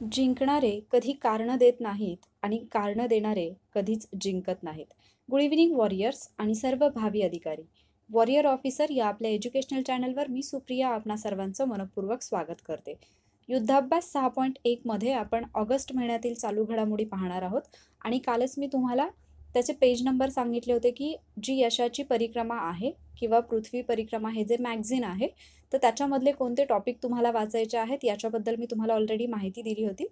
जिंकणारे कधी कारणं देत नाहीत आणि कारणं देणारे कधीच जिंकत नाहीत. गुड इव्हनिंग वॉरियर्स आणि सर्व भावी अधिकारी. वॉरियर ऑफिसर या आपल्या एज्युकेशनल चॅनलवर मी सुप्रिया आपणा सर्वांचं मनपूर्वक स्वागत करते. युद्धाभ्यास 6.1 मध्ये आपण ऑगस्ट महिन्यातील चालू घडामोडी पाहणार आहोत आणि कालच मी तुम्हाला त्याचे पेज नंबर सांगितले होते की जी यशाची परिक्रमा आहे किंवा पृथ्वी परिक्रमा हे जे मॅगझिन आहे तर त्याच्यामधले कोणते टॉपिक तुम्हाला वाचायचे आहेत याच्याबद्दल मी तुम्हाला ऑलरेडी माहिती दिली होती.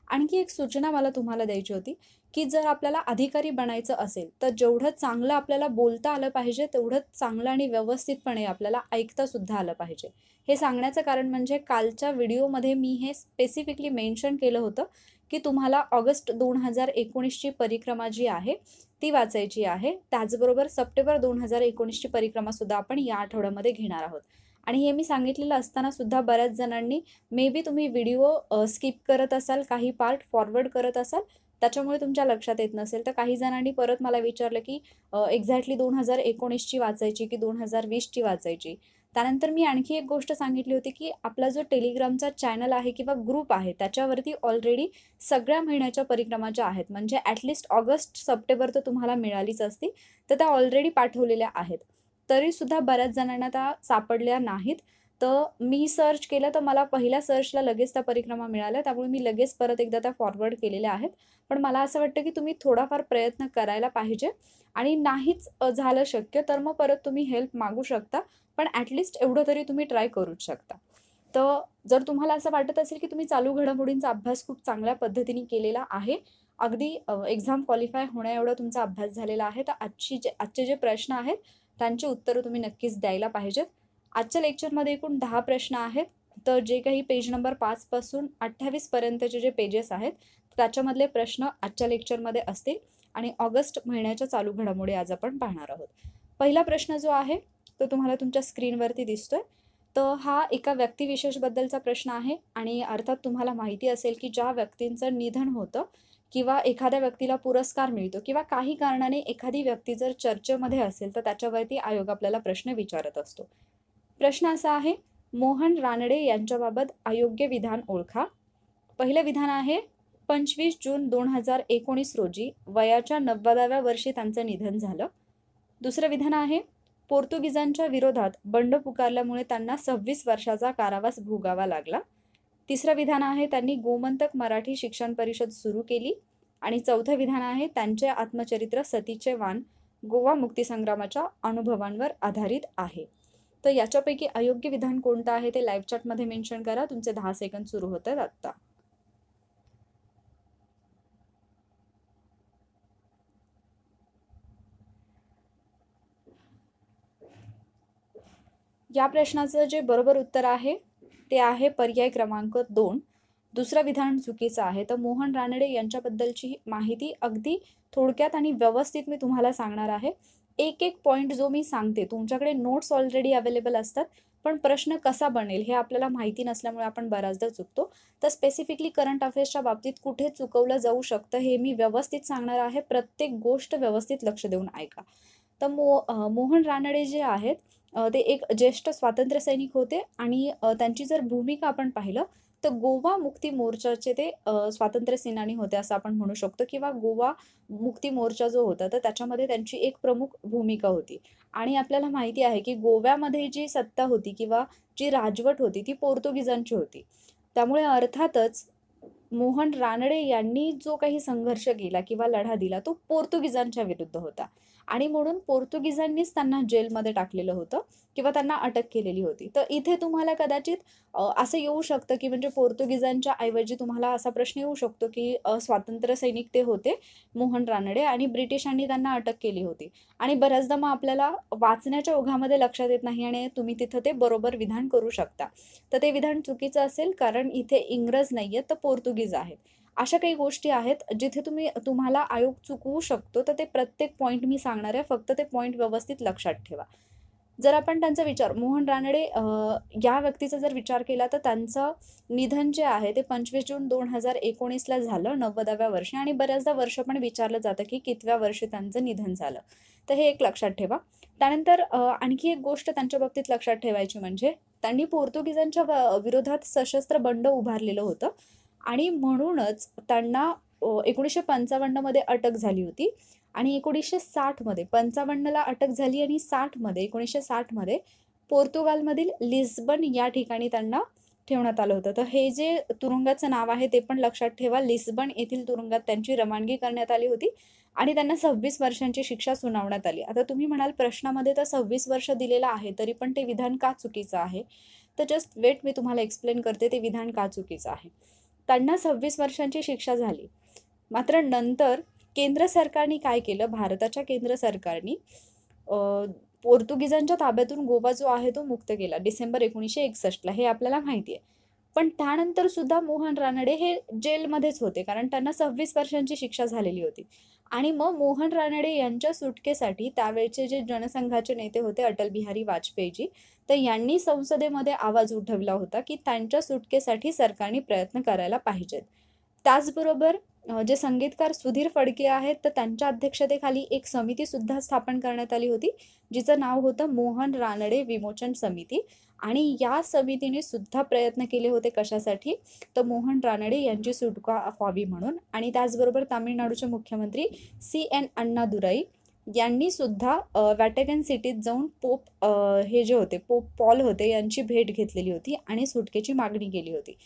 आणखी एक सूचना मला तुम्हाला द्यायची होती की जर आपल्याला अधिकारी बनायचं असेल तर जेवढं चांगलं आपल्याला बोलता आलं पाहिजे तेवढंच चांगलं आणि व्यवस्थितपणे आपल्याला ऐकता सुद्धा आलं पाहिजे. हे सांगण्याचं कारण म्हणजे कालच्या व्हिडिओमध्ये मी हे स्पेसिफिकली मेन्शन केलं होतं की तुम्हाला ऑगस्ट 2019ची परिक्रमा जी आहे ती वाचायची आहे. त्याचबरोबर सप्टेंबर 2019ची परिक्रमासुद्धा आपण या आठवड्यामध्ये घेणार आहोत. आणि हे मी सांगितलेलं असताना सुद्धा बऱ्याच जणांनी मे बी तुम्ही व्हिडिओ स्किप करत असाल, काही पार्ट फॉरवर्ड करत असाल, त्याच्यामुळे तुमच्या लक्षात येत नसेल. तर काही जणांनी परत मला विचारलं की एक्झॅक्टली 2019ची वाचायची की 2020ची वाचायची. त्यानंतर मी आणखी एक गोष्ट सांगितली होती की आपला जो टेलिग्रामचा चॅनल आहे किंवा ग्रुप आहे त्याच्यावरती ऑलरेडी सगळ्या महिन्याच्या परिक्रमा ज्या आहेत म्हणजे ॲटलिस्ट ऑगस्ट सप्टेंबर तर तुम्हाला मिळालीच असती, तर त्या ऑलरेडी पाठवलेल्या आहेत. तरीसुद्धा बऱ्याच जणांना त्या सापडल्या नाहीत. तर मी सर्च केलं तर मला पहिल्या सर्चला लगेच त्या परिक्रमा मिळाल्या. त्यामुळे मी लगेच परत एकदा त्या फॉरवर्ड केलेल्या आहेत. पण मला असं वाटतं की तुम्ही थोडाफार प्रयत्न करायला पाहिजे आणि नाहीच झालं शक्य तर मग परत तुम्ही हेल्प मागू शकता. पण ॲटलिस्ट एवढं तरी तुम्ही ट्राय करूच शकता. तर जर तुम्हाला असं वाटत असेल की तुम्ही चालू घडामोडींचा अभ्यास खूप चांगल्या पद्धतीने केलेला आहे, अगदी एक्झाम क्वालिफाय होण्याएवढा तुमचा अभ्यास झालेला आहे, तर आजचे जे प्रश्न आहेत त्यांची उत्तरं तुम्ही नक्कीच द्यायला पाहिजेत. आजच्या लेक्चरमध्ये एकूण 10 प्रश्न आहेत. तर जे काही पेज नंबर 5 पासून 28 पर्यंतचे जे पेजेस आहेत त्याच्यामधले प्रश्न आजच्या लेक्चरमध्ये असतील आणि ऑगस्ट महिन्याच्या चालू घडामोडी आज आपण पाहणार आहोत. पहिला प्रश्न जो आहे तो तुम्हाला तुमच्या स्क्रीनवरती दिसतोय. तर हा एका व्यक्तिविशेषबद्दलचा प्रश्न आहे आणि अर्थात तुम्हाला माहिती असेल की ज्या व्यक्तींचं निधन होतं किंवा एखाद्या व्यक्तीला पुरस्कार मिळतो किंवा काही कारणाने एखादी व्यक्ती जर चर्चेमध्ये असेल तर त्याच्यावरती आयोग आपल्याला प्रश्न विचारत असतो. प्रश्न असा आहे, मोहन रानडे यांच्याबाबत अयोग्य विधान ओळखा. पहिलं विधान आहे, 25 जून 2019 रोजी वयाच्या 90व्या वर्षी त्यांचं निधन झालं. दुसरं विधान आहे, पोर्तुगीजांच्या विरोधात बंड पुकारल्यामुळे त्यांना 26 वर्षाचा कारावास भोगावा लागला. तिसरं विधान आहे, त्यांनी गोमंतक मराठी शिक्षण परिषद सुरू केली. आणि चौथं विधान आहे, त्यांचे आत्मचरित्र सतीचे वान गोवा मुक्तीसंग्रामाच्या अनुभवांवर आधारित आहे. तर याच्यापैकी अयोग्य विधान कोणतं आहे ते लाईव्ह चॅटमध्ये मेन्शन करा. तुमचे 10 सेकंद सुरू होत आहेत आत्ता. या प्रश्नाचं जे बरोबर उत्तर आहे ते आहे पर्याय क्रमांक 2. दुसरं विधान चुकीचं आहे. तर मोहन रानडे यांच्याबद्दलची माहिती अगदी थोडक्यात आणि व्यवस्थित मी तुम्हाला सांगणार आहे. एक एक पॉईंट जो मी सांगते, तुमच्याकडे नोट्स ऑलरेडी अवेलेबल असतात, पण प्रश्न कसा बनेल हे आपल्याला माहिती नसल्यामुळे आपण बऱ्याचदा चुकतो. तर स्पेसिफिकली करंट अफेअर्सच्या बाबतीत कुठे चुकवलं जाऊ शकतं हे मी व्यवस्थित सांगणार आहे. प्रत्येक गोष्ट व्यवस्थित लक्ष देऊन ऐका. तर मोहन रानडे जे आहेत ते एक ज्येष्ठ स्वातंत्र्य सैनिक होते आणि त्यांची जर भूमिका आपण पाहिलं तर गोवा मुक्ती मोर्चाचे ते स्वातंत्र्य सेनानी होते असं आपण म्हणू शकतो किंवा गोवा मुक्ती मोर्चा जो होता तर त्याच्यामध्ये त्यांची एक प्रमुख भूमिका होती. आणि आपल्याला माहिती आहे की गोव्यामध्ये जी सत्ता होती किंवा जी राजवट होती ती पोर्तुगीजांची होती. त्यामुळे अर्थातच मोहन रानडे यांनी जो काही संघर्ष केला किंवा लढा दिला तो पोर्तुगीजांच्या विरुद्ध होता आणि म्हणून पोर्तुगीजांनीच त्यांना जेलमध्ये टाकलेलं होतं किंवा त्यांना अटक केलेली होती. तर इथे तुम्हाला कदाचित असं येऊ शकतं की म्हणजे पोर्तुगीजांच्या ऐवजी तुम्हाला असा प्रश्न येऊ शकतो की स्वातंत्र्य सैनिक ते होते मोहन रानडे आणि ब्रिटिशांनी त्यांना अटक केली होती. आणि बऱ्याचदा मग आपल्याला वाचण्याच्या ओघामध्ये लक्षात येत नाही आणि तुम्ही तिथं ते बरोबर विधान करू शकता. तर ते विधान चुकीचं असेल कारण इथे इंग्रज नाहीयेत तर पोर्तुगीज आहेत. अशा काही गोष्टी आहेत जिथे तुम्हाला आयोग चुकवू शकतो. तर ते प्रत्येक पॉईंट मी सांगणार आहे, फक्त ते पॉईंट व्यवस्थित लक्षात ठेवा. जर आपण त्यांचा विचार मोहन रानडे या व्यक्तीचा जर विचार केला तर त्यांचं निधन जे आहे ते 25 जून 2019ला झालं 90व्या वर्षी आणि बऱ्याचदा वर्ष पण विचारलं जातं की कितव्या वर्षी त्यांचं निधन झालं. तर हे एक लक्षात ठेवा. त्यानंतर आणखी एक गोष्ट त्यांच्या बाबतीत लक्षात ठेवायची म्हणजे त्यांनी पोर्तुगीजांच्या विरोधात सशस्त्र बंड उभारलेलं होतं आणि म्हणूनच त्यांना 1955 अटक झाली होती आणि 1960 55ला अटक झाली आणि 1960 पोर्तुगालमधील लिस्बन या ठिकाणी त्यांना ठेवण्यात आलं होतं. तर हे जे तुरुंगाचं नाव आहे ते पण लक्षात ठेवा. लिस्बन येथील तुरुंगात त्यांची रवानगी करण्यात आली होती आणि त्यांना 26 वर्षांची शिक्षा सुनावण्यात आली. आता तुम्ही म्हणाल प्रश्नामध्ये तर 26 वर्ष दिलेलं आहे, तरी पण ते विधान का चुकीचं आहे? तर जस्ट वेट, मी तुम्हाला एक्सप्लेन करते ते विधान का चुकीचं आहे. त्यांना 26 वर्षांची शिक्षा झाली. मात्र नंतर केंद्र सरकारने काय केलं? भारताच्या केंद्र सरकारने पोर्तुगीजांच्या ताब्यातून गोवा जो आहे तो मुक्त केला डिसेंबर 1961ला. हे आपल्याला माहिती आहे. पण त्यानंतर सुद्धा मोहन रानडे हे जेलमध्येच होते, कारण त्यांना 26 वर्षांची शिक्षा झालेली होती. आणि मग मोहन रानडे यांच्या सुटकेसाठी त्यावेळचे जे जनसंघाचे नेते होते अटल बिहारी वाजपेयीजी, तर यांनी संसदेमध्ये आवाज उठवला होता की त्यांच्या सुटकेसाठी सरकारने प्रयत्न करायला पाहिजेत. त्याचबरोबर जे संगीतकार सुधीर फडके आहेत, तर त्यांच्या अध्यक्षतेखाली एक समिती सुद्धा स्थापन करण्यात आली होती, जिचं नाव होतं मोहन रानडे विमोचन समिती. आणि या समितीने सुद्धा प्रयत्न केले होते कशासाठी? तर मोहन रानडे यांची सुटका व्हावी म्हणून. आणि त्याचबरोबर तामिळनाडूचे मुख्यमंत्री CN अण्णादुराई यांनी सुद्धा व्हॅटिकन सिटीत जाऊन हे जे होते पोप पॉल होते यांची भेट घेतलेली होती आणि सुटकेची मागणी केली होती.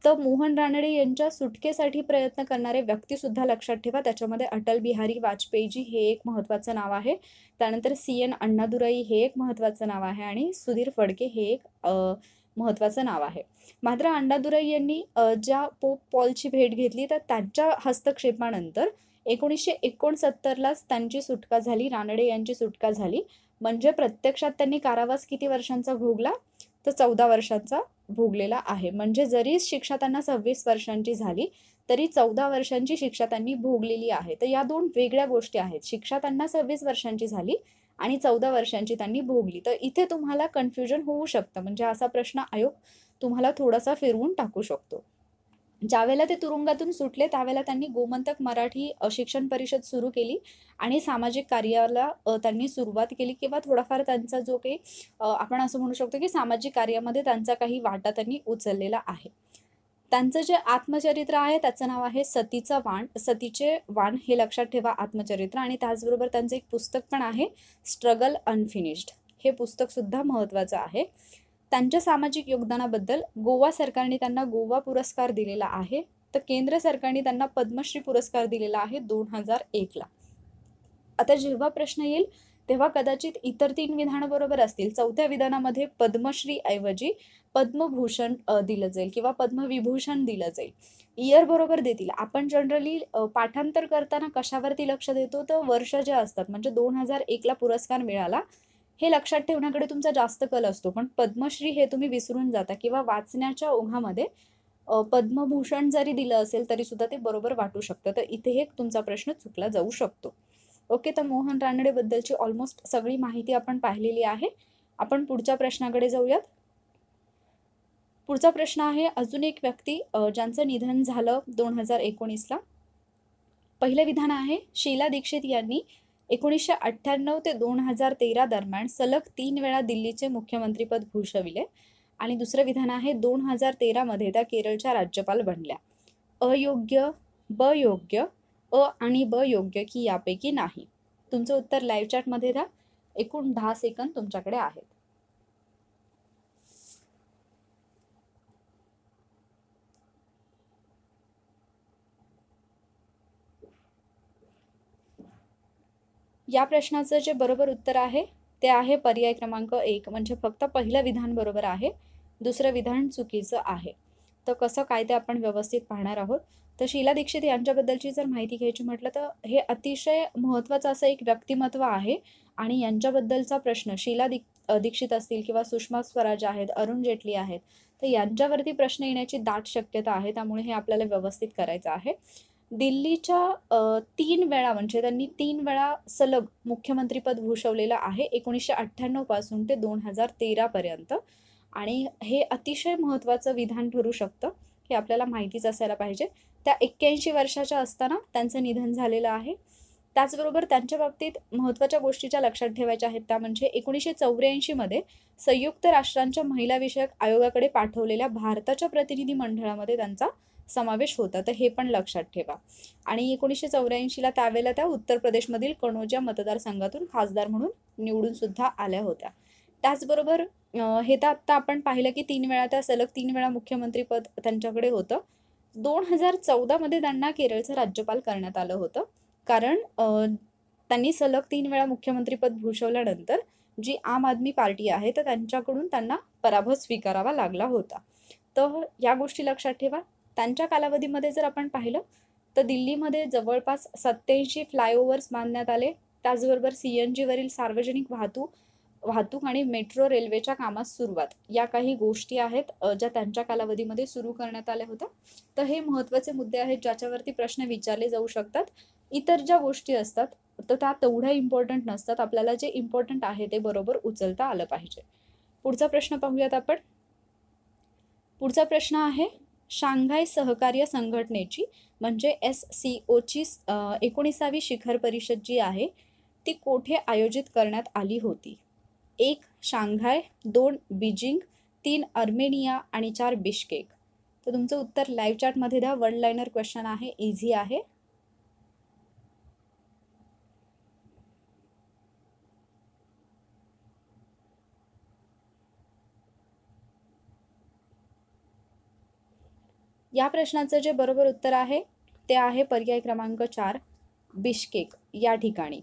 तर मोहन रानडे यांच्या सुटकेसाठी प्रयत्न करणारे व्यक्ती सुद्धा लक्षात ठेवा. त्याच्यामध्ये अटल बिहारी वाजपेयीजी हे एक महत्त्वाचं नाव आहे. त्यानंतर CN अण्णादुराई हे एक महत्त्वाचं नाव आहे आणि सुधीर फडके हे एक महत्त्वाचं नाव आहे. मात्र अण्णादुराई यांनी ज्या पोप पॉलची भेट घेतली, तर त्यांच्या हस्तक्षेपानंतर 1969लाच त्यांची सुटका झाली, रानडे यांची सुटका झाली. म्हणजे प्रत्यक्षात त्यांनी कारावास किती वर्षांचा भोगला? तर 14 वर्षांचा भोगलेला आहे. म्हणजे जरी शिक्षा त्यांना 26 वर्षांची झाली, तरी 14 वर्षांची शिक्षा त्यांनी भोगलेली आहे. तर या दोन वेगळ्या गोष्टी आहेत. शिक्षा त्यांना 26 वर्षांची झाली आणि 14 वर्षांची त्यांनी भोगली. तर इथे तुम्हाला कन्फ्युजन होऊ शकतं. म्हणजे असा प्रश्न आयोग तुम्हाला थोडासा फिरवून टाकू शकतो. ज्यावेळेला ते तुरुंगातून सुटले, त्यावेळेला त्यांनी गोमंतक मराठी शिक्षण परिषद सुरू केली आणि सामाजिक कार्याला त्यांनी सुरुवात केली, किंवा थोडाफार त्यांचा जो काही आपण असं म्हणू शकतो की सामाजिक कार्यामध्ये त्यांचा काही वाटा त्यांनी उचललेला आहे. त्यांचं जे आत्मचरित्र आहे त्याचं नाव आहे सतीचे वाण, हे लक्षात ठेवा आत्मचरित्र. आणि त्याचबरोबर त्यांचं एक पुस्तक पण आहे, स्ट्रगल अनफिनिश्ड. हे पुस्तक सुद्धा महत्त्वाचं आहे. त्यांच्या सामाजिक योगदानाबद्दल गोवा सरकारने त्यांना गोवा पुरस्कार दिलेला आहे. तर केंद्र सरकारने त्यांना पद्मश्री पुरस्कार दिलेला आहे 2001ला. आता जेव्हा प्रश्न येईल तेव्हा कदाचित इतर 3 विधानं बरोबर असतील. 4थ्या विधानामध्ये पद्मश्री ऐवजी पद्मभूषण दिलं जाईल किंवा पद्मविभूषण दिलं जाईल. इयर बरोबर देतील. आपण जनरली पाठांतर करताना कशावरती लक्ष देतो? तर वर्ष जे असतात, म्हणजे 2001ला पुरस्कार मिळाला हे लक्षात ठेवण्याकडे तुमचा जास्त कल असतो. पण पद्मश्री हे तुम्ही विसरून जाता, किंवा वाचण्याच्या ओघामध्ये पद्मभूषण जरी दिलं असेल तरी सुद्धा ते बरोबर वाटू शकतं. तर इथे एक तुमचा प्रश्न चुकला जाऊ शकतो. ओके, तर मोहन रानडे बद्दलची ऑलमोस्ट सगळी माहिती आपण पाहिलेली आहे. आपण पुढच्या प्रश्नाकडे जाऊयात. पुढचा प्रश्न आहे, अजून एक व्यक्ती ज्यांचं निधन झालं 2019ला. पहिलं विधान आहे, शीला दीक्षित यांनी 1998 ते 2013 दरम्यान सलग 3 वेळा दिल्लीचे मुख्यमंत्रीपद भूषविले. आणि दुसरं विधान आहे, 2013मध्ये त्या केरळच्या राज्यपाल बनल्या. अयोग्य, ब योग्य, अ आणि ब योग्य की यापैकी नाही? तुमचं उत्तर लाईव्ह चॅटमध्ये द्या. एकूण 10 सेकंद तुमच्याकडे आहेत. या प्रश्नाचं जे बरोबर उत्तर आहे ते आहे पर्याय क्रमांक 1, म्हणजे फक्त पहिलं विधान बरोबर आहे, दुसरं विधान चुकीचं आहे. तर कसं काय ते आपण व्यवस्थित पाहणार आहोत. तर शीला दीक्षित यांच्याबद्दलची जर माहिती घ्यायची म्हटलं तर हे अतिशय महत्त्वाचं असं एक व्यक्तिमत्व आहे. आणि यांच्याबद्दलचा प्रश्न शीला दीक्षित असतील किंवा सुषमा स्वराज आहेत, अरुण जेटली आहेत, तर यांच्यावरती प्रश्न येण्याची दाट शक्यता आहे. त्यामुळे हे आपल्याला व्यवस्थित करायचं आहे. दिल्लीच्या 3 वेळा, म्हणजे त्यांनी 3 वेळा सलग मुख्यमंत्रीपद भूषवलेलं आहे 1998 पासून ते 2013 पर्यंत. आणि हे अतिशय महत्त्वाचं विधान ठरू शकतं, हे आपल्याला माहितीच असायला पाहिजे. त्या 81 वर्षाच्या असताना त्यांचं निधन झालेलं आहे. त्याचबरोबर त्यांच्या बाबतीत महत्त्वाच्या गोष्टीच्या लक्षात ठेवायच्या आहेत, त्या म्हणजे 1984मध्ये संयुक्त राष्ट्रांच्या महिला विषयक आयोगाकडे पाठवलेल्या भारताच्या प्रतिनिधी मंडळामध्ये त्यांचा समावेश होता, तर हे पण लक्षात ठेवा. आणि 1984ला त्यावेळेला त्या उत्तर प्रदेशमधील कनौजा मतदारसंघातून खासदार म्हणून निवडून सुद्धा आल्या होत्या. त्याचबरोबर हे तर आत्ता आपण पाहिलं की 3 वेळा त्या सलग 3 वेळा मुख्यमंत्रीपद त्यांच्याकडे होतं. 2014 मध्ये त्यांना केरळचं राज्यपाल करण्यात आलं होतं. कारण त्यांनी सलग 3 वेळा मुख्यमंत्रीपद भूषवल्यानंतर जी आम आदमी पार्टी आहे, तर त्यांच्याकडून त्यांना पराभव स्वीकारावा लागला होता. तर या गोष्टी लक्षात ठेवा. त्यांच्या कालावधीमध्ये जर आपण पाहिलं, तर दिल्लीमध्ये जवळपास 87 फ्लायओव्हर्स बांधण्यात आले. त्याचबरोबर CNG वरील सार्वजनिक वाहतूक आणि मेट्रो रेल्वेच्या कामास सुरुवात, या काही गोष्टी आहेत ज्या त्यांच्या कालावधीमध्ये सुरू करण्यात आल्या होत्या. तर हे महत्त्वाचे मुद्दे आहेत ज्याच्यावरती प्रश्न विचारले जाऊ शकतात. इतर ज्या गोष्टी असतात तर त्या तेवढ्या इम्पॉर्टंट नसतात. आपल्याला जे इम्पॉर्टंट आहे ते बरोबर उचलता आलं पाहिजे. पुढचा प्रश्न पाहूयात आपण. पुढचा प्रश्न आहे, शांघाय सहकार्य संघटनेची म्हणजे SCOची 19वी शिखर परिषद जी आहे ती कोठे आयोजित करण्यात आली होती? 1 शांघाय, 2 बीजिंग, 3 अर्मेनिया आणि 4 बिश्केक. तर तुमचं उत्तर लाईव्ह चॅटमध्ये द्या. 1 लाइनर क्वेश्चन आहे, इझी आहे. या प्रश्नाचं जे बरोबर उत्तर आहे ते आहे पर्याय क्रमांक 4 बिश्केक या ठिकाणी.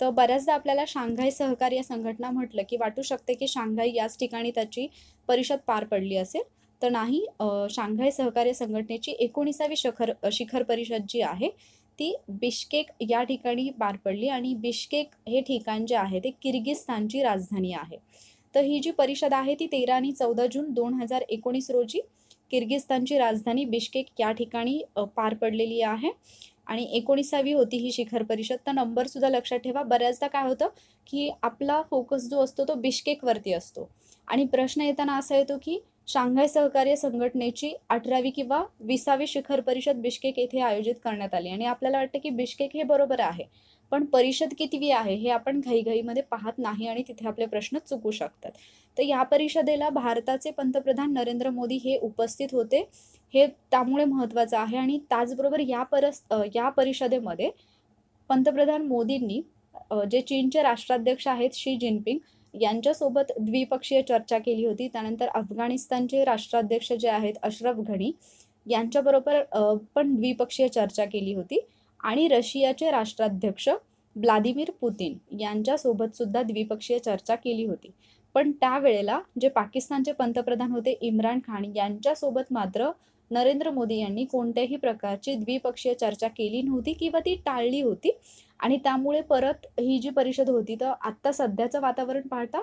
तर बऱ्याचदा आपल्याला शांघाय सहकार्य संघटना म्हटलं की वाटू शकते की शांघाय याच ठिकाणी त्याची परिषद पार पडली असेल, तर नाही. शांघाय सहकार्य संघटनेची 19वी शिखर परिषद जी आहे ती बिश्केक या ठिकाणी पार पडली आणि बिश्केक हे ठिकाण जे आहे ते किर्गिस्तानची राजधानी आहे. तर ही जी परिषद आहे ती 13 आणि 14 जून 2019 रोजी किर्गिस्तानची राजधानी बिश्केक या ठिकाणी पार पडलेली आहे. आणि 19वी होती ही शिखर परिषद. तर नंबर सुद्धा लक्षात ठेवा. बऱ्याचदा काय होतं की आपला फोकस जो असतो तो बिश्केकवरती असतो आणि प्रश्न येताना असा येतो की शांघाय सहकार्य संघटनेची 18वी किंवा 20वी शिखर परिषद बिश्केक येथे आयोजित करण्यात आली आणि आपल्याला वाटतं की बिश्केक हे बरोबर आहे, पण परिषद कितवी आहे हे आपण घाईघाईमध्ये पाहत नाही आणि तिथे आपले प्रश्न चुकू शकतात. तर या परिषदेला भारताचे पंतप्रधान नरेंद्र मोदी हे उपस्थित होते, हे त्यामुळे महत्त्वाचं आहे. आणि त्याचबरोबर या परिषदेमध्ये पंतप्रधान मोदींनी जे चीनचे राष्ट्राध्यक्ष आहेत शी जिनपिंग यांच्यासोबत द्विपक्षीय चर्चा केली होती. त्यानंतर अफगाणिस्तानचे राष्ट्राध्यक्ष जे आहेत अशरफ घनी यांच्याबरोबर पण द्विपक्षीय चर्चा केली होती आणि रशियाचे राष्ट्राध्यक्ष व्लादिमीर पुतिन यांच्यासोबत सुद्धा द्विपक्षीय चर्चा केली होती. पण त्यावेळेला जे पाकिस्तानचे पंतप्रधान होते इम्रान खान यांच्यासोबत मात्र नरेंद्र मोदी यांनी कोणत्याही प्रकारची द्विपक्षीय चर्चा केली नव्हती किंवा ती टाळली होती आणि त्यामुळे परत ही जी परिषद होती तर आत्ता सध्याचं वातावरण पाहता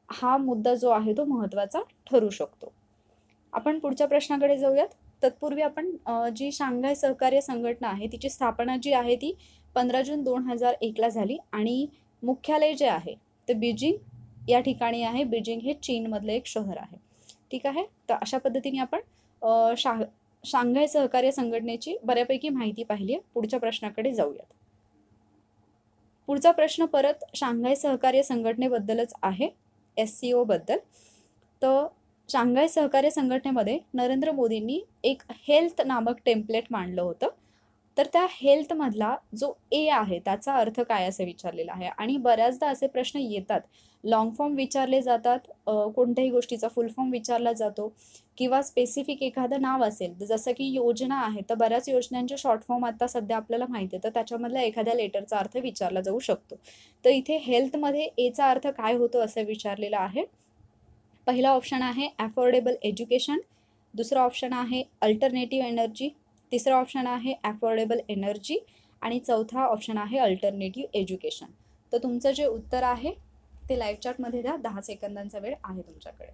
हा मुद्दा जो आहे तो महत्त्वाचा ठरू शकतो. आपण पुढच्या प्रश्नाकडे जाऊयात. तत्पूर्वी आपण जी शांघाय सहकार्य संघटना आहे तिची स्थापना जी आहे ती 15 जून 2001ला झाली आणि मुख्यालय जे आहे ते बीजिंग या ठिकाणी आहे. बीजिंग हे चीनमधलं एक शहर आहे. ठीक आहे. तर अशा पद्धतीने आपण शांघाय सहकार्य संघटनेची बऱ्यापैकी माहिती पाहिली आहे. पुढच्या प्रश्नाकडे जाऊयात. पुढचा प्रश्न परत शांघाय सहकार्य संघटनेबद्दलच आहे, SCO बद्दल. तर शांघाय सहकार्य संघटनेमध्ये नरेंद्र मोदींनी एक हेल्थ नामक टेम्पलेट मांडलं होतं. तर त्या हेल्थमधला जो ए आहे त्याचा अर्थ काय असं विचारलेला आहे आणि बऱ्याचदा असे प्रश्न येतात. लॉंग फॉर्म विचारले जातात, कोणत्याही गोष्टीचा फुल फॉर्म विचारला जातो किंवा स्पेसिफिक एखादं नाव असेल, जसं की योजना आहे तर बऱ्याच योजनांचे शॉर्ट फॉर्म आता सध्या आपल्याला माहिती आहे, तर त्याच्यामधल्या एखाद्या लेटरचा अर्थ विचारला जाऊ शकतो. तर इथे हेल्थमध्ये एचा अर्थ काय होतो असं विचारलेलं आहे. पहिला ऑप्शन आहे अफोर्डेबल एज्युकेशन, दुसरा ऑप्शन आहे अल्टरनेटिव्ह एनर्जी, तिसरा ऑप्शन आहे अफोर्डेबल एनर्जी आणि चौथा ऑप्शन आहे अल्टरनेटिव्ह एज्युकेशन. तर तुमचं जे उत्तर आहे ते लाईव्ह चॅटमध्ये द्या. 10 सेकंदांचा वेळ आहे तुमच्याकडे.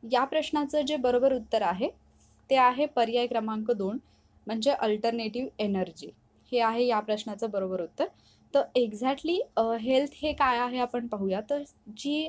या प्रश्नाचं जे बरोबर उत्तर आहे ते आहे पर्याय क्रमांक 2 म्हणजे अल्टरनेटिव्ह एनर्जी हे आहे या प्रश्नाचं बरोबर उत्तर. तर एक्झॅक्टली हेल्थ हे काय आहे आपण पाहूया. तर जी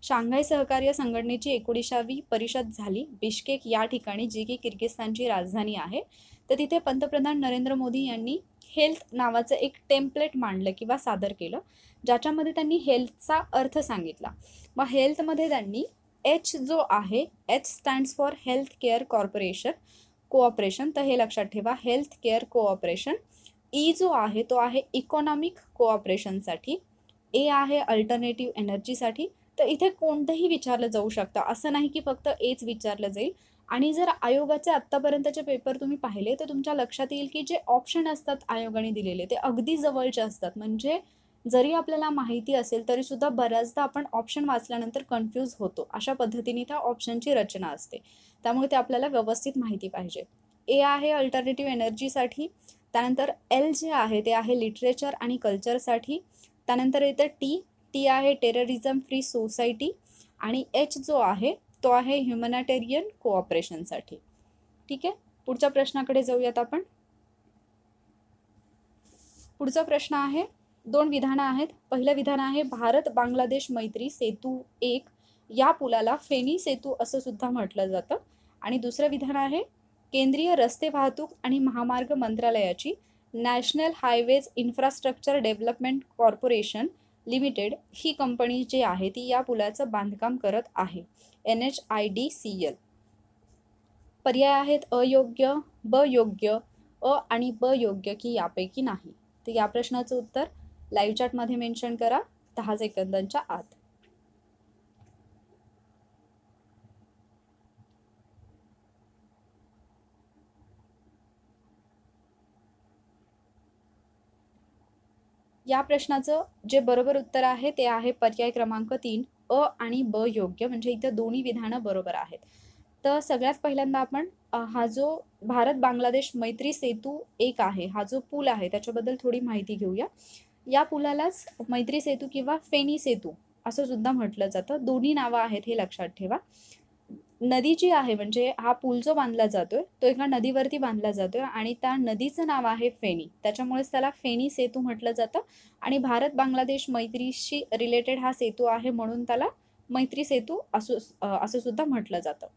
शांघाय सहकार्य संघटनेची 19वी परिषद झाली बिश्केक या ठिकाणी, जी की किर्गिस्तानची राजधानी आहे, तर तिथे पंतप्रधान नरेंद्र मोदी यांनी हेल्थ नावाचं एक टेम्पलेट मांडलं किंवा सादर केलं, ज्याच्यामध्ये त्यांनी हेल्थचा अर्थ सांगितला. मग हेल्थमध्ये त्यांनी एच जो आहे, H stands for health care cooperation, तर हे लक्षात ठेवा, हेल्थ केअर कोऑपरेशन. ई जो आहे तो आहे इकॉनॉमिक कोऑपरेशनसाठी. ए आहे अल्टरनेटिव्ह एनर्जीसाठी. तर इथे कोणतंही विचारलं जाऊ शकतं, असं नाही की फक्त एच विचारलं जाईल. आणि जर आयोगाचे आत्तापर्यंतचे पेपर तुम्ही पाहिले तर तुमच्या लक्षात येईल की जे ऑप्शन असतात आयोगाने दिलेले ते अगदी जवळचे असतात. म्हणजे जरी आपल्याला माहिती असेल तरी सुद्धा बऱ्याचदा आपण ऑप्शन वाचल्यानंतर कन्फ्यूज होतो. अशा पद्धतीने त्या ऑप्शनची रचना असते, त्यामुळे ते आपल्याला व्यवस्थित माहिती पाहिजे. ए आहे अल्टरनेटिव्ह एनर्जीसाठी. त्यानंतर एल जे आहे ते आहे लिटरेचर आणि कल्चरसाठी. त्यानंतर येतं टी आहे टेररिझम फ्री सोसायटी. आणि एच जो आहे तो आहे ह्युमॅनिटेरियन कोऑपरेशनसाठी. ठीक आहे, पुढच्या प्रश्नाकडे जाऊयात आपण. पुढचा प्रश्न आहे, 2 विधानं आहेत. पहिलं विधान आहे भारत बांगलादेश मैत्री सेतू 1 या पुलाला फेनी सेतू असं सुद्धा म्हटलं जातं. आणि दुसरं विधान आहे केंद्रीय रस्ते वाहतूक आणि महामार्ग मंत्रालयाची national highways infrastructure development corporation limited ही कंपनी जी आहे ती या पुलाचं बांधकाम करत आहे, NHIDCL. पर्याय आहेत अयोग्य, ब योग्य, अ आणि ब योग्य की यापैकी नाही. तर या प्रश्नाचं उत्तर लाईव्ह चॅटमध्ये मेन्शन करा 10 सेकंदांच्या आत. या प्रश्नाचं जे बरोबर उत्तर आहे ते आहे पर्याय क्रमांक 3, अ आणि ब योग्य. म्हणजे इथं दोन्ही विधानं बरोबर आहेत. तर सगळ्यात पहिल्यांदा आपण हा जो भारत बांगलादेश मैत्री सेतू 1 आहे, हा जो पूल आहे त्याच्याबद्दल थोडी माहिती घेऊया. या पुलालाच मैत्री सेतू किंवा फेनी सेतू असं सुद्धा म्हटलं जातं. दोन्ही नावं आहेत हे लक्षात ठेवा. नदी जी आहे म्हणजे हा पूल जो बांधला जातोय तो एका नदीवरती बांधला जातोय आणि त्या नदीचं नाव आहे फेनी, त्याच्यामुळेच त्याला फेनी सेतू म्हटलं जातं. आणि भारत बांगलादेश मैत्रीशी रिलेटेड हा सेतू आहे म्हणून त्याला मैत्री सेतू असं सुद्धा म्हटलं जातं.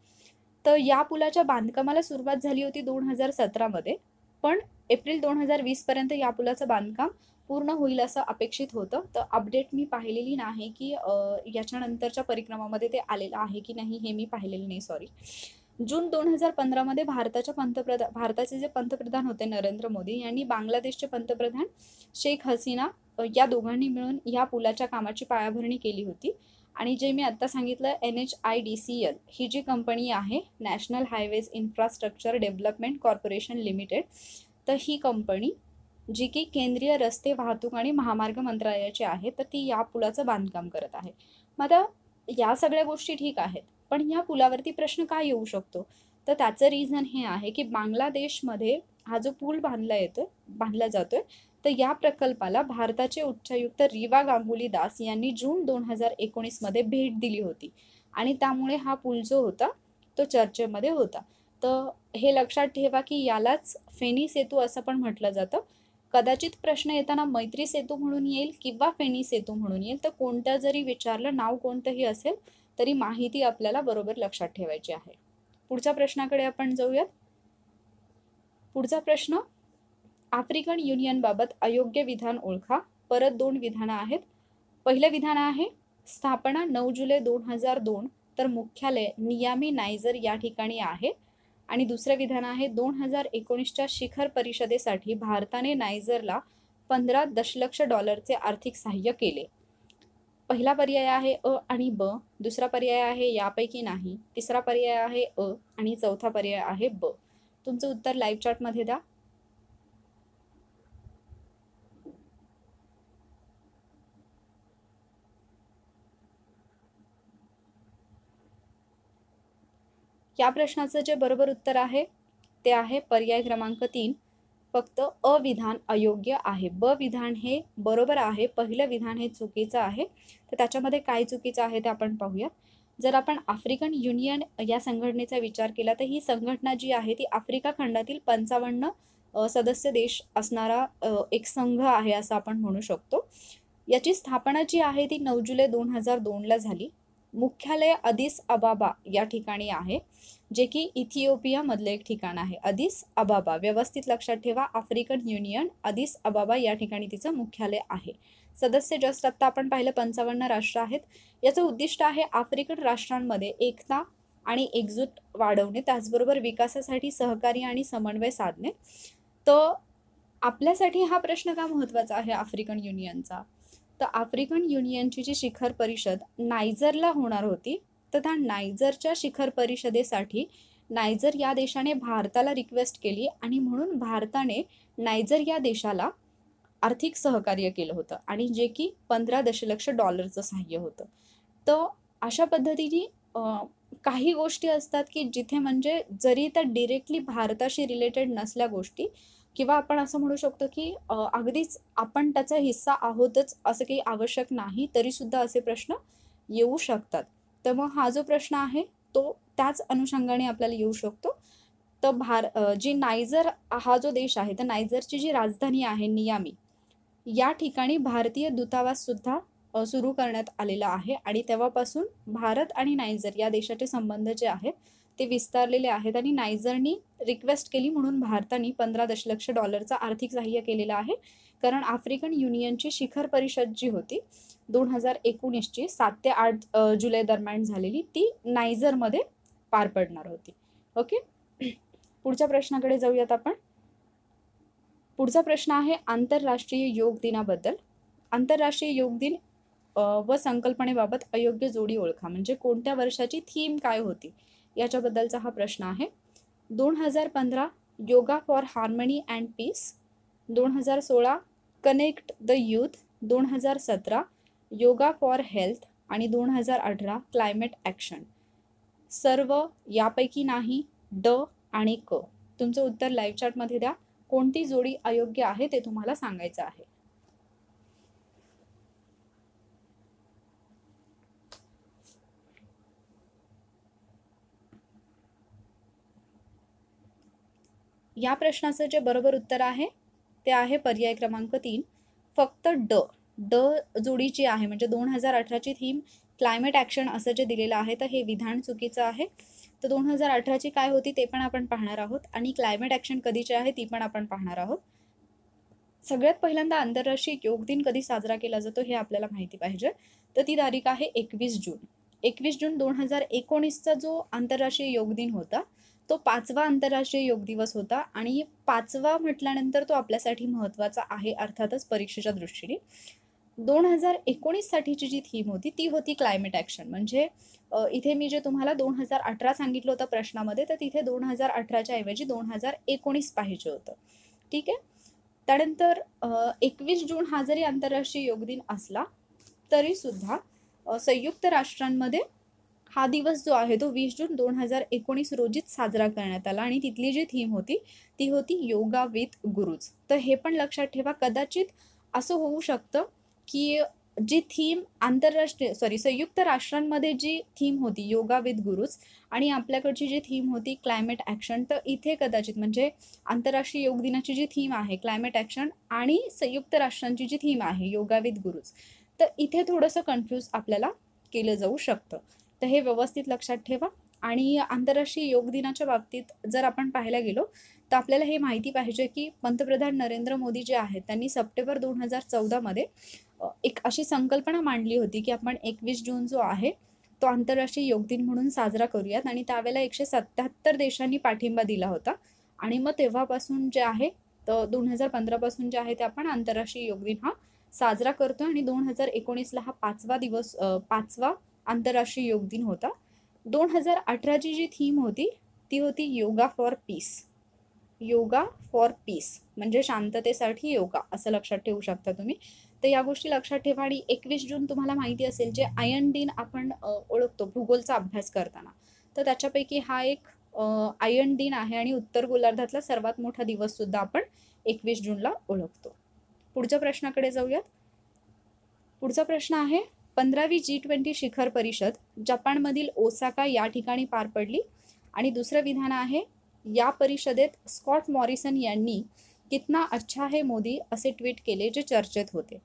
तर या पुलाच्या बांधकामाला सुरुवात झाली होती 2017 मध्ये, पण एप्रिल 2020 पर्यंत या पुलाचं बांधकाम पूर्ण होईल असं अपेक्षित होतं. तर अपडेट मी पाहिलेली नाही की याच्यानंतरच्या परिक्रमामध्ये ते आलेलं आहे की नाही हे मी पाहिलेलं नाही, सॉरी. जून 2015 मध्ये भारताचे जे पंतप्रधान होते नरेंद्र मोदी यांनी बांगलादेशचे पंतप्रधान शेख हसीना या दोघांनी मिळून या पुलाच्या कामाची पायाभरणी केली होती. आणि जे मी आत्ता सांगितलं NHIDCL ही जी कंपनी आहे national highways infrastructure development corporation limited, तर ही कंपनी जी की केंद्रीय रस्ते वाहतूक आणि महामार्ग मंत्रालयाची आहे, तर ती या पुलाचं बांधकाम करत आहे. मग आता या सगळ्या गोष्टी ठीक आहेत, पण या पुलावरती प्रश्न काय येऊ शकतो, तर त्याचं रिझन हे आहे की बांगलादेशमध्ये हा जो पूल बांधला जातोय तर या प्रकल्पाला भारताचे उच्चायुक्त रीवा गांगुली दास यांनी जून 2019 मध्ये भेट दिली होती आणि त्यामुळे हा पूल जो होता तो चर्चेमध्ये होता. तर हे लक्षात ठेवा की यालाच फेनी सेतू असं पण म्हटलं जातं. कदाचित प्रश्न येताना मैत्री सेतू म्हणून येईल किंवा फेनी सेतू म्हणून येईल, तर कोणत्या जरी विचारलं, नाव कोणतंही असेल तरी माहिती आपल्याला बरोबर लक्षात ठेवायची आहे. पुढच्या प्रश्नाकडे आपण जाऊयात. पुढचा प्रश्न, आफ्रिकन युनियनबाबत अयोग्य विधान ओळखा. परत 2 विधानं आहेत. पहिलं विधान आहे स्थापना 9 जुलै 2002, तर मुख्यालय नियामी नायजर या ठिकाणी आहे. आणि दुसरं विधान आहे 2019च्या शिखर परिषदेसाठी भारताने नायजरला $15 दशलक्ष आर्थिक सहाय्य केले. पहिला पर्याय आहे अ आणि ब, दुसरा पर्याय आहे यापैकी नाही, तिसरा पर्याय आहे अ आणि चौथा पर्याय आहे ब. तुमचं उत्तर लाईव्ह चॅटमध्ये द्या. या प्रश्नाचं जे बरोबर उत्तर आहे ते आहे पर्याय क्रमांक 3, फक्त अ विधान अयोग्य आहे. ब विधान हे बरोबर आहे. पहिलं विधान हे चुकीचं आहे. तर त्याच्यामध्ये काय चुकीचं आहे ते आपण पाहूया. जर आपण आफ्रिकन युनियन या संघटनेचा विचार केला तर ही संघटना जी आहे ती आफ्रिका खंडातील 55 सदस्य देश असणारा एक संघ आहे असं आपण म्हणू शकतो. याची स्थापना जी आहे ती 9 जुलै 2002 ला झाली. मुख्यालय अदिस अबाबा या ठिकाणी आहे, जे की इथिओपिया मधलं एक ठिकाण आहे. अदिस अबाबा, व्यवस्थित लक्षात ठेवा. आफ्रिकन युनियन अदिस अबाबा या ठिकाणी तिचं मुख्यालय आहे. सदस्य जस्ट आता आपण पाहिलं 55 राष्ट्र आहेत. याचं उद्दिष्ट आहे आफ्रिकन राष्ट्रांमध्ये एकता आणि एकजूट वाढवणे, त्याचबरोबर विकासासाठी सहकार्य आणि समन्वय साधणे. तर आपल्यासाठी हा प्रश्न का महत्त्वाचा आहे आफ्रिकन युनियनचा? तर आफ्रिकन युनियनची जी शिखर परिषद नायजरला होणार होती, तर त्या नायजरच्या शिखर परिषदेसाठी नायजर या देशाने भारताला रिक्वेस्ट केली आणि म्हणून भारताने नायजर या देशाला आर्थिक सहकार्य केलं होतं आणि जे की 15 दशलक्ष डॉलरचं सहाय्य होतं. तर अशा पद्धतीने काही गोष्टी असतात की जिथे म्हणजे जरी त्या डिरेक्टली भारताशी रिलेटेड नसल्या गोष्टी, किंवा आपण असं म्हणू शकतो की अगदीच आपण त्याचा हिस्सा आहोतच असं काही आवश्यक नाही, तरी सुद्धा असे प्रश्न येऊ शकतात. तर मग हा जो प्रश्न आहे तो त्याच अनुषंगाने आपल्याला येऊ शकतो. तर जी नायजर हा जो देश आहे, तर नायजरची जी राजधानी आहे नियामी, या ठिकाणी भारतीय दूतावास सुद्धा सुरू करण्यात आलेला आहे आणि तेव्हापासून भारत आणि नायजर या देशाचे संबंध जे आहेत ते विस्तारलेले आहेत आणि नायजरनी रिक्वेस्ट केली म्हणून भारताने 15 दशलक्ष डॉलरचा आर्थिक सहाय्य केलेलं आहे. कारण आफ्रिकन युनियनची शिखर परिषद जी होती 2019ची 7 ते 8 जुलै दरम्यान झालेली, ती नायजरमध्ये पार पडणार होती. ओके, पुढच्या प्रश्नाकडे जाऊयात आपण. पुढचा प्रश्न आहे आंतरराष्ट्रीय योग दिनाबद्दल. आंतरराष्ट्रीय योग दिन व संकल्पनेबाबत अयोग्य जोडी ओळखा. म्हणजे कोणत्या वर्षाची थीम काय होती याच्याबद्दलचा हा प्रश्न आहे. 2015 yoga for harmony and peace, 2016 connect the youth, 2017 yoga for health आणि 2018 क्लायमेट ॲक्शन. सर्व यापैकी नाही, ड आणि क. तुमचं उत्तर लाईव्ह चॅटमध्ये द्या. कोणती जोडी अयोग्य आहे ते तुम्हाला सांगायचं आहे. या प्रश्नाचं जे बरोबर उत्तर आहे ते आहे पर्याय क्रमांक 3, फक्त ड जोडीची आहे. म्हणजे 2018ची थीम क्लायमेट ॲक्शन असं जे दिलेलं आहे तर हे विधान चुकीचं आहे. तर 2018ची काय होती ते पण आपण पाहणार आहोत आणि क्लायमेट ॲक्शन कधीची आहे ती पण आपण पाहणार आहोत. सगळ्यात पहिल्यांदा आंतरराष्ट्रीय योग दिन कधी साजरा केला जातो हे आपल्याला माहिती पाहिजे. तर ती तारीख आहे 21 जून. 21 जून 2019चा जो आंतरराष्ट्रीय योग दिन होता तो 5वा आंतरराष्ट्रीय योग दिवस होता आणि 5वा म्हटल्यानंतर तो आपल्यासाठी महत्त्वाचा आहे अर्थातच परीक्षेच्या दृष्टीने. 2019 साठीची जी थीम होती ती होती क्लायमेट ॲक्शन. म्हणजे इथे मी जे तुम्हाला 2018 सांगितलं होतं प्रश्नामध्ये, तर तिथे 2018च्या ऐवजी 2019 पाहिजे होतं. ठीक आहे. त्यानंतर 21 जून हा जरी आंतरराष्ट्रीय योग दिन असला तरी सुद्धा संयुक्त राष्ट्रांमध्ये हा दिवस जो आहे तो 20 जून 2019 रोजीच साजरा करण्यात आला आणि तिथली जी थीम होती ती होती योगा विथ गुरुज. तर हे पण लक्षात ठेवा. कदाचित असं होऊ शकतं की जी थीम संयुक्त राष्ट्रांमध्ये जी थीम होती योगा विथ गुरुज आणि आपल्याकडची जी थीम होती क्लायमेट ॲक्शन, तर इथे कदाचित म्हणजे आंतरराष्ट्रीय योग दिनाची जी थीम आहे क्लायमेट ॲक्शन आणि संयुक्त राष्ट्रांची जी थीम आहे योगा विथ गुरुज, तर इथे थोडंसं कन्फ्यूज आपल्याला केलं जाऊ शकतं. तर हे व्यवस्थित लक्षात ठेवा. आणि आंतरराष्ट्रीय योग दिनाच्या बाबतीत जर आपण पाहायला गेलो तर आपल्याला हे माहिती पाहिजे की पंतप्रधान नरेंद्र मोदी जे आहेत त्यांनी सप्टेंबर 2014मध्ये एक अशी संकल्पना मांडली होती की आपण 21 जून जो आहे तो आंतरराष्ट्रीय योग दिन म्हणून साजरा करूयात आणि त्यावेळेला 177 देशांनी पाठिंबा दिला होता. आणि मग तेव्हापासून जे आहे तर 2015 पासून जे आहे ते आपण आंतरराष्ट्रीय योग दिन हा साजरा करतो आणि 2019ला हा 5वा आंतरराष्ट्रीय योग दिन होता. 2018ची जी थीम होती ती होती yoga for piece. Yoga for piece म्हणजे शांततेसाठी योगा असं लक्षात ठेवू शकता तुम्ही. तर या गोष्टी लक्षात ठेवा. आणि 21 जून तुम्हाला माहिती असेल जे आयन दिन आपण ओळखतो भूगोलचा अभ्यास करताना, तर त्याच्यापैकी हा एक आयन दिन आहे आणि उत्तर गोलार्धातला सर्वात मोठा दिवस सुद्धा आपण 21 जूनला ओळखतो. पुढच्या प्रश्नाकडे जाऊयात. पुढचा प्रश्न आहे 15वी G20 शिखर परिषद जपानमधील ओसाका या ठिकाणी पार पडली आणि दुसरं विधान आहे या परिषदेत स्कॉट मॉरिसन यांनी कितना अच्छा है मोदी असे ट्विट केले जे चर्चेत होते.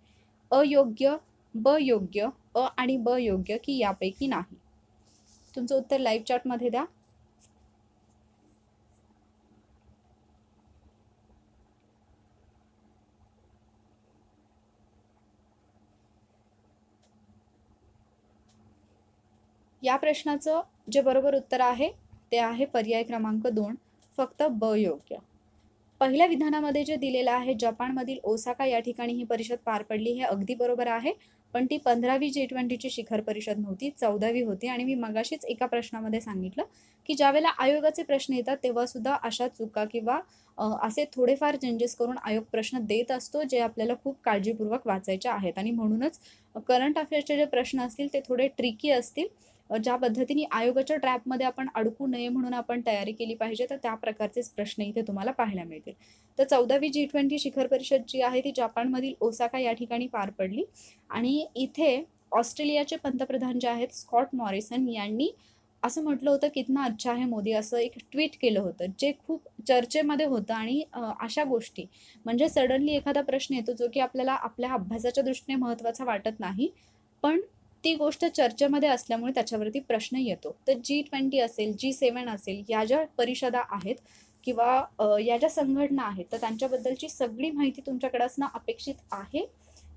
अयोग्य, ब योग्य, अ आणि ब योग्य की यापैकी नाही? तुमचं उत्तर लाईव्ह चॅटमध्ये द्या. या प्रश्नाचं जे बरोबर उत्तर आहे ते आहे पर्याय क्रमांक 2, फक्त ब योग्य. पहिल्या विधानामध्ये जे दिलेलं आहे, जपानमधील ओसाका या ठिकाणी ही परिषद पार पडली, हे अगदी बरोबर आहे. पण ती 15वी G20ची शिखर परिषद नव्हती, 14वी होती. आणि मी मगाशीच एका प्रश्नामध्ये सांगितलं की ज्यावेळेला आयोगाचे प्रश्न येतात तेव्हा सुद्धा अशा चुका किंवा असे थोडेफार चेंजेस करून आयोग प्रश्न देत असतो, जे आपल्याला खूप काळजीपूर्वक वाचायचे आहेत. आणि म्हणूनच करंट अफेअर्सचे जे प्रश्न असतील ते थोडे ट्रिकी असतील. ज्या पद्धतीने आयोगाच्या ट्रॅपमध्ये आपण अडकू नये म्हणून आपण तयारी केली पाहिजे, तर त्या प्रकारचेच प्रश्न इथे तुम्हाला पाहायला मिळतील. तर 14वी G20 शिखर परिषद जी आहे ती जपानमधील ओसाका या ठिकाणी पार पडली. आणि इथे ऑस्ट्रेलियाचे पंतप्रधान जे आहेत स्कॉट मॉरिसन यांनी असं म्हटलं होतं, कितना अच्छा है मोदी, असं एक ट्विट केलं होतं, जे खूप चर्चेमध्ये होतं. आणि अशा गोष्टी म्हणजे सडनली एखादा प्रश्न येतो जो की आपल्याला आपल्या अभ्यासाच्या दृष्टीने महत्त्वाचा वाटत नाही, पण ती गोष्ट चर्चेमध्ये असल्यामुळे त्याच्यावरती प्रश्न येतो. तर G20 असेल, G7 असेल, या ज्या परिषदा आहेत किंवा या ज्या संघटना आहेत, तर त्यांच्याबद्दलची सगळी माहिती तुमच्याकडे असणं अपेक्षित आहे.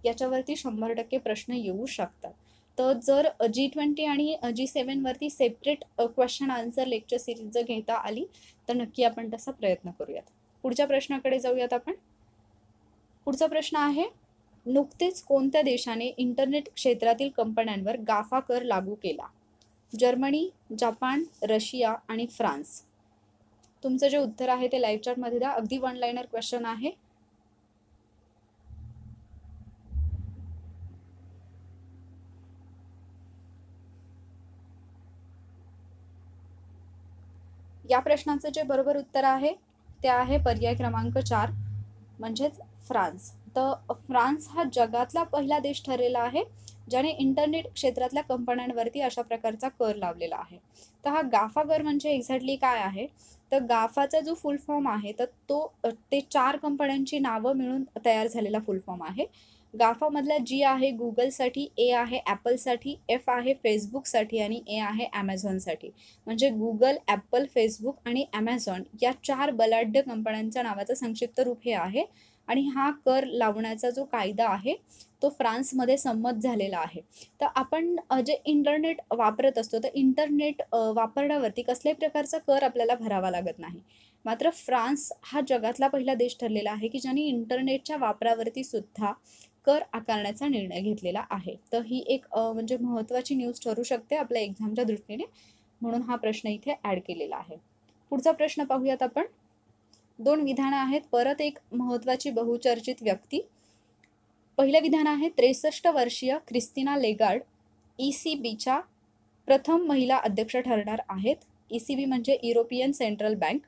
याच्यावरती 100% प्रश्न येऊ शकतात. तर जर G20 आणि G7 वरती separate question answer lecture series जर घेता आली तर नक्की आपण तसा प्रयत्न करूयात. पुढच्या प्रश्नाकडे जाऊयात आपण. पुढचा प्रश्न आहे, नुकतेच कोणत्या देशाने इंटरनेट क्षेत्रातील कंपन्यांवर गाफा कर लागू केला? जर्मनी, जपान, रशिया आणि फ्रान्स. तुमचं जे उत्तर आहे ते लाईव्ह चॅटमध्ये द्या. अगदी वन लाइनर क्वेश्चन आहे. या प्रश्नाचं जे बरोबर उत्तर आहे ते आहे पर्याय क्रमांक 4, म्हणजेच फ्रान्स. तर फ्रान्स हा जगातला पहिला देश ठरलेला आहे ज्याने इंटरनेट क्षेत्रातल्या कंपन्यांवरती अशा प्रकारचा कर लावलेला आहे. तर हा गाफा कर म्हणजे एक्झॅक्टली काय आहे, तर गाफाचा जो फुल फॉर्म आहे तर ते 4 कंपन्यांची नावं मिळून तयार झालेला फुल फॉर्म आहे. गाफामधला G आहे गुगलसाठी, A आहे ॲपलसाठी, F आहे फेसबुकसाठी आणि A आहे ॲमेझॉनसाठी. म्हणजे गुगल, ॲपल, फेसबुक आणि ॲमेझॉन या 4 बलाढ्य कंपन्यांच्या नावाचं संक्षिप्त रूप हे आहे. आणि हा कर लावण्याचा जो कायदा आहे तो फ्रान्समध्ये संमत झालेला आहे. तर आपण जे इंटरनेट वापरत असतो तर इंटरनेट वापरण्यावरती कसल्याही प्रकारचा कर आपल्याला भरावा लागत नाही. मात्र फ्रान्स हा जगातला पहिला देश ठरलेला आहे की ज्याने इंटरनेटच्या वापरावरती सुद्धा कर आकारण्याचा निर्णय घेतलेला आहे. तर ही एक म्हणजे महत्त्वाची न्यूज ठरू शकते आपल्या एक्झामच्या दृष्टीने, म्हणून हा प्रश्न इथे ॲड केलेला आहे. पुढचा प्रश्न पाहूयात आपण. 2 विधानं आहेत, परत एक महत्त्वाची बहुचर्चित व्यक्ती. पहिलं विधान आहे 63 वर्षीय क्रिस्टिना लेगार्ड ECBच्या प्रथम महिला अध्यक्ष ठरणार आहेत. ECB म्हणजे युरोपियन सेंट्रल बँक.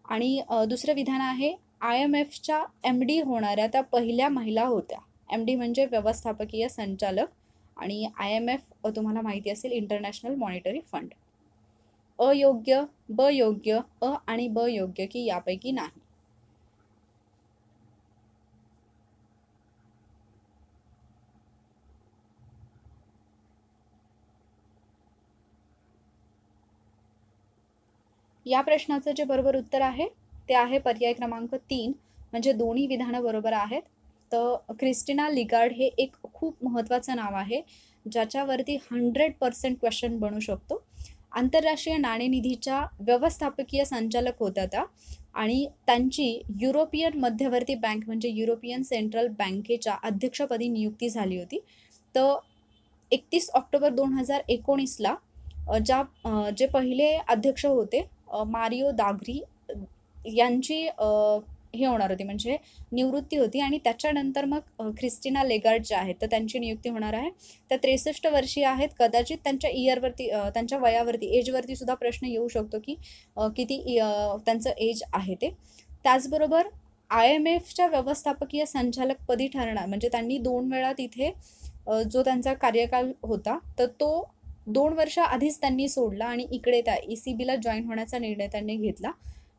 आणि दुसरं विधान आहे IMFच्या MD होणाऱ्या त्या पहिल्या महिला होत्या. MD म्हणजे व्यवस्थापकीय संचालक आणि IMF तुम्हाला माहिती असेल इंटरनॅशनल मॉनिटरी फंड. अयोग्य, ब योग्य, अ आणि ब योग्य की यापैकी नाही? या प्रश्नाचं जे बरोबर उत्तर आहे ते आहे पर्याय क्रमांक 3, म्हणजे दोन्ही विधानं बरोबर आहेत. तर क्रिस्टिना लिगार्ड हे एक खूप महत्त्वाचं नाव आहे ज्याच्यावरती 100% क्वेश्चन बनू शकतो. आंतरराष्ट्रीय नाणेनिधीच्या व्यवस्थापकीय संचालक होत्या त्या आणि त्यांची युरोपियन मध्यवर्ती बँक म्हणजे युरोपियन सेंट्रल बँकेच्या अध्यक्षपदी नियुक्ती झाली होती. तर 31 ऑक्टोबर 2019ला जे पहिले अध्यक्ष होते मारिओ दाग्री यांची हे होणार होती, म्हणजे निवृत्ती होती. आणि त्याच्यानंतर मग क्रिस्टिना लेगार्ड ज्या आहेत तर त्यांची नियुक्ती होणार आहे. त्या 63 वर्षीय आहेत. कदाचित त्यांच्या इयरवरती त्यांच्या वयावरती एजवरती सुद्धा प्रश्न येऊ शकतो की किती त्यांचं एज आहे ते. त्याचबरोबर IMFच्या व्यवस्थापकीय संचालकपदी ठरणार, म्हणजे त्यांनी 2 वेळा तिथे जो त्यांचा कार्यकाल होता तर तो 2 वर्ष आधीच त्यांनी सोडला आणि इकडे त्या ECBला जॉईन होण्याचा निर्णय त्यांनी घेतला.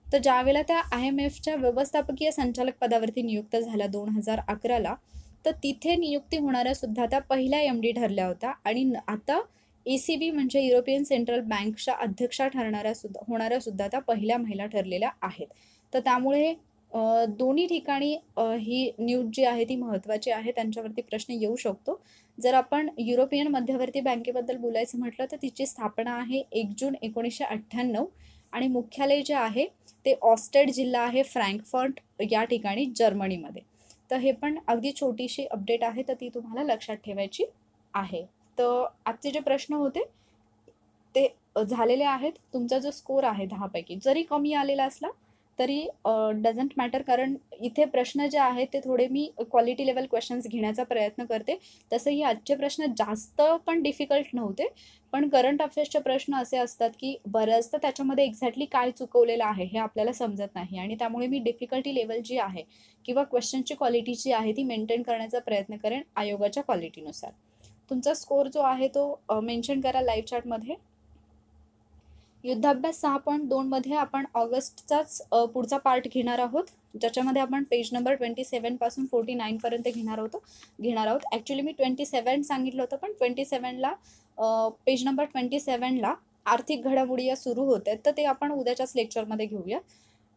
तर ज्यावेळेला त्या IMFच्या व्यवस्थापकीय संचालक पदावरती नियुक्त झाल्या 2011ला, तर तिथे नियुक्ती होणाऱ्या सुद्धा त्या पहिल्या MD ठरल्या होत्या आणि आता ECB म्हणजे युरोपियन सेंट्रल बँकच्या अध्यक्षा होणाऱ्या सुद्धा त्या पहिल्या महिला ठरलेल्या आहेत. तर त्यामुळे दोन्ही ठिकाणी ही न्यूज जी आहे ती महत्त्वाची आहे. त्यांच्यावरती प्रश्न येऊ शकतो. जर आपण युरोपियन मध्यवर्ती बँकेबद्दल बोलायचं म्हटलं तर तिची स्थापना आहे 1 जून 1998 आणि मुख्यालय जे आहे ते ऑस्टेड जिल्हा आहे फ्रँकफर्ट या ठिकाणी जर्मनीमध्ये. तर हे पण अगदी छोटीशी अपडेट आहे, तर ती तुम्हाला लक्षात ठेवायची आहे. तर आजचे जे प्रश्न होते ते झालेले आहेत. तुमचा जो स्कोर आहे 10 पैकी जरी कमी आलेला असला तरी डझंट मॅटर, कारण इथे प्रश्न जे आहेत ते थोडे मी क्वालिटी लेवल क्वेश्चन्स घेण्याचा प्रयत्न करते. तसंही आजचे प्रश्न जास्त पण डिफिकल्ट नव्हते, पण करंट अफेअर्सचे प्रश्न असे असतात की बऱ्याचदा त्याच्यामध्ये एक्झॅक्टली काय चुकवलेलं आहे हे आपल्याला समजत नाही आणि त्यामुळे मी डिफिकल्टी लेवल जी आहे किंवा क्वेश्चनची क्वालिटी जी आहे ती मेंटेन करण्याचा प्रयत्न करेन आयोगाच्या क्वालिटीनुसार. तुमचा स्कोर जो आहे तो मेन्शन करा लाईव्ह चॅटमध्ये. युद्धाभ्यास 6.2 मध्ये आपण ऑगस्टचाच पुढचा पार्ट घेणार आहोत, ज्याच्यामध्ये आपण पेज नंबर 27 पासून 49 पर्यंत घेणार आहोत. ॲक्च्युली मी 27 सांगितलं होतं, पण 27ला पेज नंबर 27ला आर्थिक घडामोडी या सुरू होत आहेत, तर ते आपण उद्याच्याच लेक्चरमध्ये घेऊया.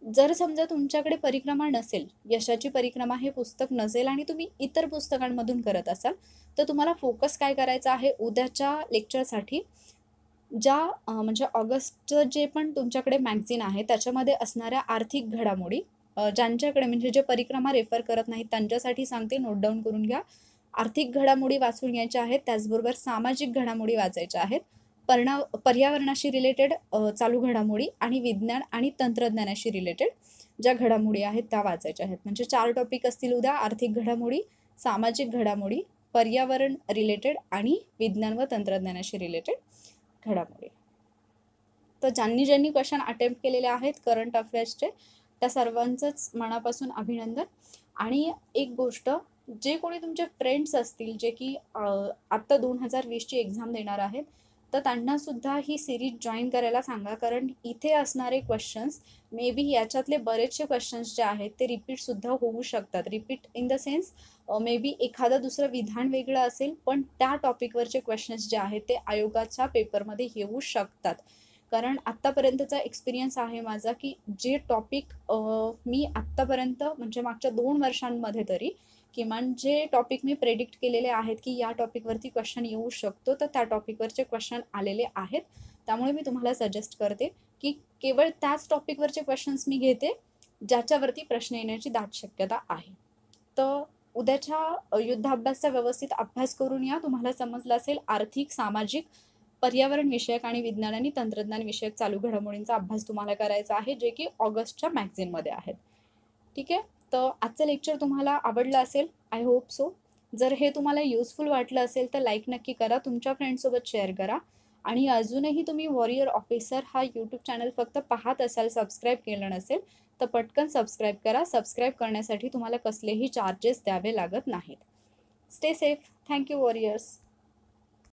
जर समजा तुमच्याकडे परिक्रमा नसेल, यशाची परिक्रमा हे पुस्तक नसेल आणि तुम्ही इतर पुस्तकांमधून करत असाल, तर तुम्हाला फोकस काय करायचा आहे उद्याच्या लेक्चरसाठी. ज्या म्हणजे ऑगस्टचं जे पण तुमच्याकडे मॅगझिन आहे त्याच्यामध्ये असणाऱ्या आर्थिक घडामोडी, ज्यांच्याकडे म्हणजे जे परिक्रमा रेफर करत नाहीत त्यांच्यासाठी सांगते, नोट डाऊन करून घ्या. आर्थिक घडामोडी वाचून घ्यायच्या आहेत, त्याचबरोबर सामाजिक घडामोडी वाचायच्या आहेत, पर्यावरणाशी रिलेटेड चालू घडामोडी आणि विज्ञान आणि तंत्रज्ञानाशी रिलेटेड ज्या घडामोडी आहेत त्या वाचायच्या आहेत. म्हणजे 4 टॉपिक असतील उद्या: आर्थिक घडामोडी, सामाजिक घडामोडी, पर्यावरण रिलेटेड आणि विज्ञान व तंत्रज्ञानाशी रिलेटेड घडामोडी. तर ज्यांनी क्वेश्चन अटेम्प्ट केलेले आहेत करंट अफेअर्सचे त्या सर्वांचंच मनापासून अभिनंदन. आणि एक गोष्ट, जे कोणी तुमचे फ्रेंड्स असतील जे की आत्ता 2020ची एक्झाम देणार आहेत, तर त्यांना सुद्धा ही सिरीज जॉईन करायला सांगा, कारण इथे असणारे क्वेश्चन्स मे बी याच्यातले बरेचसे क्वेश्चन्स जे आहेत ते रिपीटसुद्धा होऊ शकतात. Repeat in the sense may be एखादं दुसरं विधान वेगळं असेल, पण त्या टॉपिकवरचे क्वेश्चन्स जे आहेत ते आयोगाच्या पेपरमध्ये येऊ शकतात. कारण आत्तापर्यंतचा एक्सपिरियन्स आहे माझा की जे टॉपिक मी आत्तापर्यंत म्हणजे मागच्या 2 वर्षांमध्ये तरी किमान जे टॉपिक मी प्रेडिक्ट केलेले आहेत की या टॉपिकवरती क्वेश्चन येऊ शकतो, तर त्या टॉपिकवरचे क्वेश्चन आलेले आहेत. त्यामुळे मी तुम्हाला सजेस्ट करते की केवळ त्याच टॉपिकवरचे क्वेश्चन्स मी घेते ज्याच्यावरती प्रश्न येण्याची दाट शक्यता आहे. तर उद्याच्या युद्धाभ्यासचा व्यवस्थित अभ्यास करून या. तुम्हाला समजलं असेल आर्थिक, सामाजिक, पर्यावरण विषयक आणि विज्ञान आणि तंत्रज्ञान विषयक चालू घडामोडींचा अभ्यास तुम्हाला करायचा आहे, जे की ऑगस्टच्या मॅगझिनमध्ये आहेत. ठीक आहे. तर आजचं लेक्चर तुम्हाला आवडलं असेल, आय होप सो. जर हे तुम्हाला युजफुल वाटलं असेल तर लाईक नक्की करा, तुमच्या फ्रेंड्ससोबत शेअर करा. आणि अजूनही तुम्ही वॉरियर ऑफिसर हा यूट्यूब चॅनल फक्त पाहत असाल, सबस्क्राईब केलं नसेल तर पटकन सबस्क्राईब करा. सबस्क्राईब करण्यासाठी तुम्हाला कसलेही चार्जेस द्यावे लागत नाहीत. Stay safe. Thank you warriors.